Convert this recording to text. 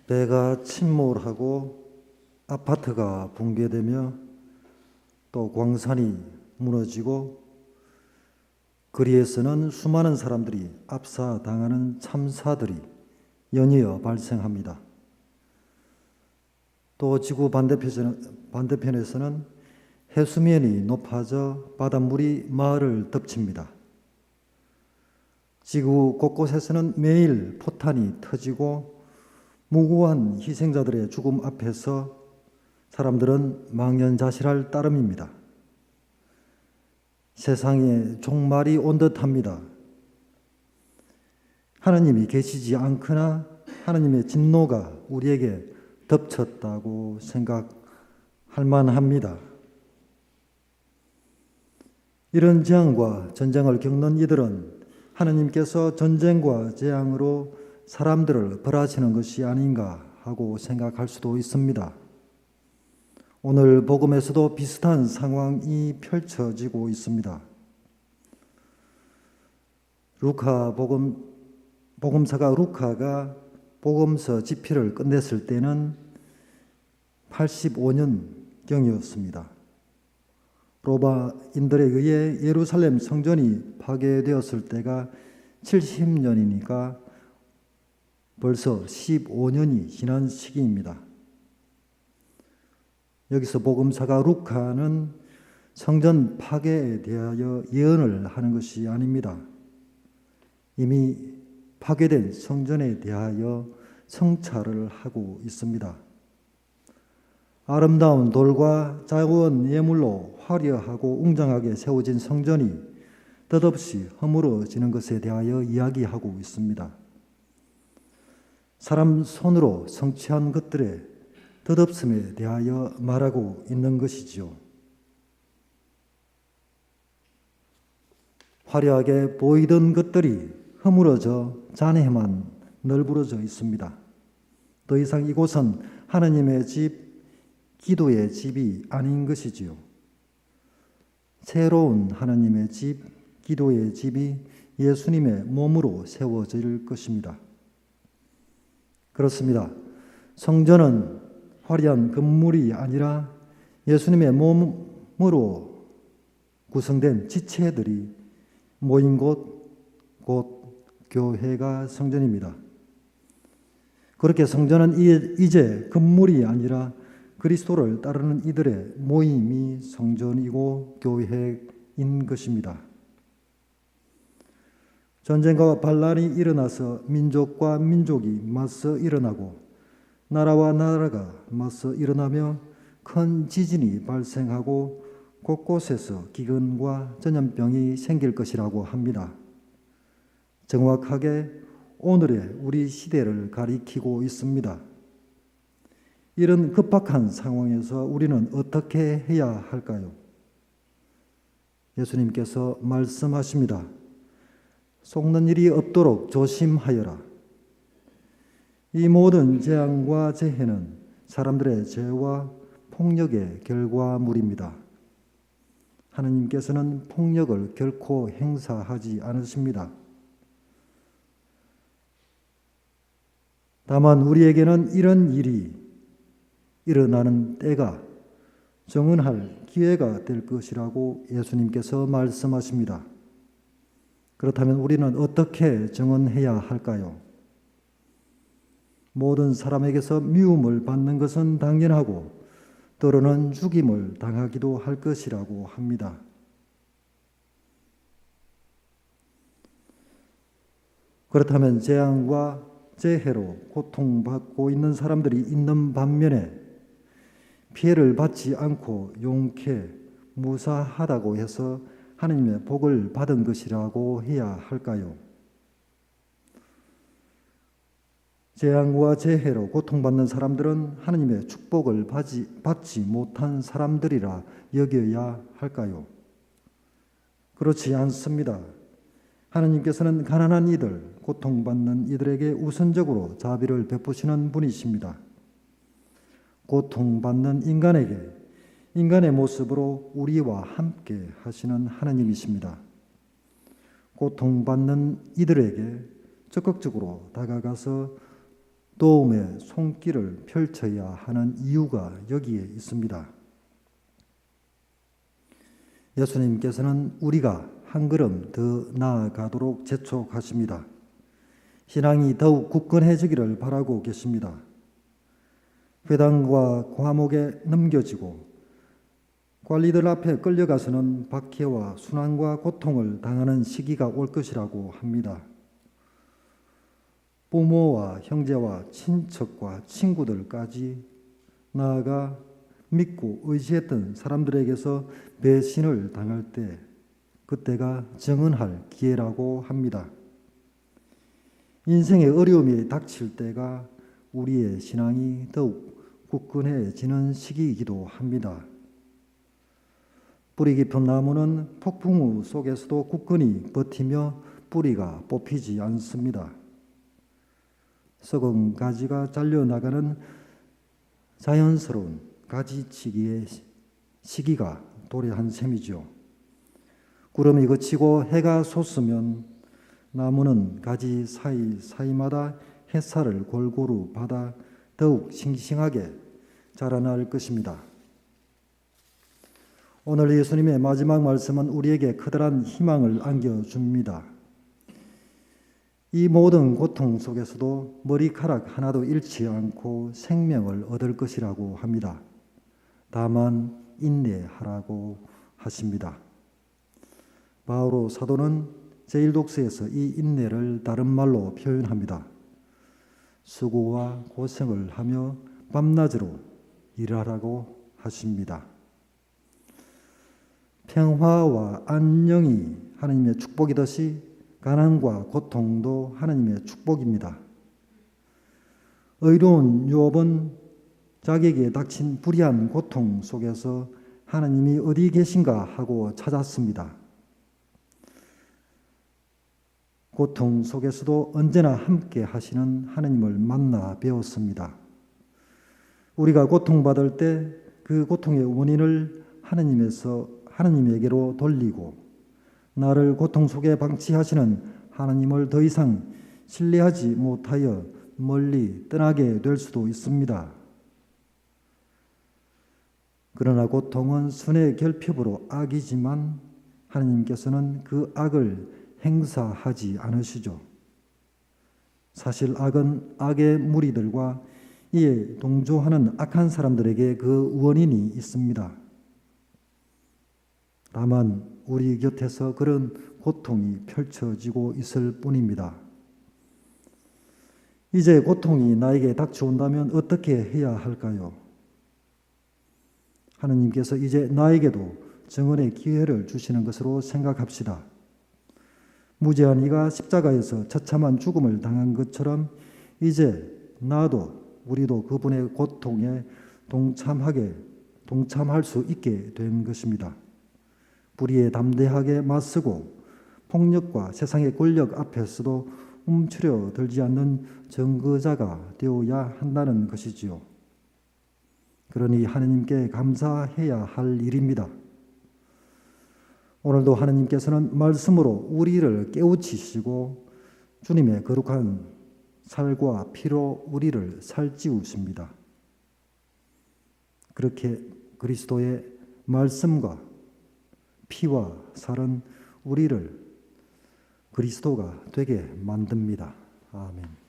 배가 침몰하고 아파트가 붕괴되며 또 광산이 무너지고 거리에서는 수많은 사람들이 압사당하는 참사들이 연이어 발생합니다. 또 지구 반대편에서는 해수면이 높아져 바닷물이 마을을 덮칩니다. 지구 곳곳에서는 매일 포탄이 터지고 무고한 희생자들의 죽음 앞에서 사람들은 망연자실할 따름입니다. 세상에 종말이 온 듯합니다. 하나님이 계시지 않거나 하나님의 진노가 우리에게 덮쳤다고 생각할 만합니다. 이런 재앙과 전쟁을 겪는 이들은 하나님께서 전쟁과 재앙으로 사람들을 벌하시는 것이 아닌가 하고 생각할 수도 있습니다. 오늘 복음에서도 비슷한 상황이 펼쳐지고 있습니다. 복음사가 루카가 복음서 집필을 끝냈을 때는 85년경이었습니다. 로마인들에 의해 예루살렘 성전이 파괴되었을 때가 70년이니까 벌써 15년이 지난 시기입니다. 여기서 복음사가 루카는 성전 파괴에 대하여 예언을 하는 것이 아닙니다. 이미 파괴된 성전에 대하여 성찰을 하고 있습니다. 아름다운 돌과 자원 예물로 화려하고 웅장하게 세워진 성전이 덧없이 허물어지는 것에 대하여 이야기하고 있습니다. 사람 손으로 성취한 것들의 덧없음에 대하여 말하고 있는 것이지요. 화려하게 보이던 것들이 허물어져 잔해만 널브러져 있습니다. 더 이상 이곳은 하나님의 집, 기도의 집이 아닌 것이지요. 새로운 하나님의 집, 기도의 집이 예수님의 몸으로 세워질 것입니다. 그렇습니다. 성전은 화려한 건물이 아니라 예수님의 몸으로 구성된 지체들이 모인 곳, 곧 교회가 성전입니다. 그렇게 성전은 이제 건물이 아니라 그리스도를 따르는 이들의 모임이 성전이고 교회인 것입니다. 전쟁과 반란이 일어나서 민족과 민족이 맞서 일어나고 나라와 나라가 맞서 일어나며 큰 지진이 발생하고 곳곳에서 기근과 전염병이 생길 것이라고 합니다. 정확하게 오늘의 우리 시대를 가리키고 있습니다. 이런 급박한 상황에서 우리는 어떻게 해야 할까요? 예수님께서 말씀하십니다. 속는 일이 없도록 조심하여라. 이 모든 재앙과 재해는 사람들의 죄와 폭력의 결과물입니다. 하나님께서는 폭력을 결코 행사하지 않으십니다. 다만 우리에게는 이런 일이 일어나는 때가 정언할 기회가 될 것이라고 예수님께서 말씀하십니다. 그렇다면 우리는 어떻게 정언해야 할까요? 모든 사람에게서 미움을 받는 것은 당연하고 때로는 죽임을 당하기도 할 것이라고 합니다. 그렇다면 재앙과 재해로 고통받고 있는 사람들이 있는 반면에 피해를 받지 않고 용케 무사하다고 해서 하나님의 복을 받은 것이라고 해야 할까요? 재앙과 재해로 고통받는 사람들은 하나님의 축복을 받지 못한 사람들이라 여겨야 할까요? 그렇지 않습니다. 하나님께서는 가난한 이들, 고통받는 이들에게 우선적으로 자비를 베푸시는 분이십니다. 고통받는 인간에게 인간의 모습으로 우리와 함께 하시는 하나님이십니다. 고통받는 이들에게 적극적으로 다가가서 도움의 손길을 펼쳐야 하는 이유가 여기에 있습니다. 예수님께서는 우리가 한 걸음 더 나아가도록 재촉하십니다. 신앙이 더욱 굳건해지기를 바라고 계십니다. 회당과 과목에 넘겨지고 관리들 앞에 끌려가서는 박해와 순환과 고통을 당하는 시기가 올 것이라고 합니다. 부모와 형제와 친척과 친구들까지 나아가 믿고 의지했던 사람들에게서 배신을 당할 때 그때가 정언할 기회라고 합니다. 인생의 어려움이 닥칠 때가 우리의 신앙이 더욱 굳건해지는 시기이기도 합니다. 뿌리 깊은 나무는 폭풍 우 속에서도 굳건히 버티며 뿌리가 뽑히지 않습니다. 썩은 가지가 잘려나가는 자연스러운 가지치기의 시기가 도래한 셈이죠. 구름이 그치고 해가 솟으면 나무는 가지 사이마다 햇살을 골고루 받아 더욱 싱싱하게 자라날 것입니다. 오늘 예수님의 마지막 말씀은 우리에게 커다란 희망을 안겨줍니다. 이 모든 고통 속에서도 머리카락 하나도 잃지 않고 생명을 얻을 것이라고 합니다. 다만 인내하라고 하십니다. 바오로 사도는 제1독서에서 이 인내를 다른 말로 표현합니다. 수고와 고생을 하며 밤낮으로 일하라고 하십니다. 평화와 안녕이 하나님의 축복이듯이 가난과 고통도 하나님의 축복입니다. 의로운 욥은 자기에게 닥친 불의한 고통 속에서 하나님이 어디 계신가 하고 찾았습니다. 고통 속에서도 언제나 함께 하시는 하나님을 만나 배웠습니다. 우리가 고통받을 때 그 고통의 원인을 하나님에게로 돌리고 나를 고통 속에 방치하시는 하나님을 더 이상 신뢰하지 못하여 멀리 떠나게 될 수도 있습니다. 그러나 고통은 선의 결핍으로 악이지만 하나님께서는 그 악을 행사하지 않으시죠. 사실 악은 악의 무리들과 이에 동조하는 악한 사람들에게 그 원인이 있습니다. 다만 우리 곁에서 그런 고통이 펼쳐지고 있을 뿐입니다. 이제 고통이 나에게 닥쳐온다면 어떻게 해야 할까요? 하느님께서 이제 나에게도 정언의 기회를 주시는 것으로 생각합시다. 무죄한 이가 십자가에서 처참한 죽음을 당한 것처럼 이제 나도 우리도 그분의 고통에 동참할 수 있게 된 것입니다. 불의에 담대하게 맞서고 폭력과 세상의 권력 앞에서도 움츠려 들지 않는 정거자가 되어야 한다는 것이지요. 그러니 하느님께 감사해야 할 일입니다. 오늘도 하느님께서는 말씀으로 우리를 깨우치시고 주님의 거룩한 살과 피로 우리를 살찌우십니다. 그렇게 그리스도의 말씀과 피와 살은 우리를 그리스도가 되게 만듭니다. 아멘.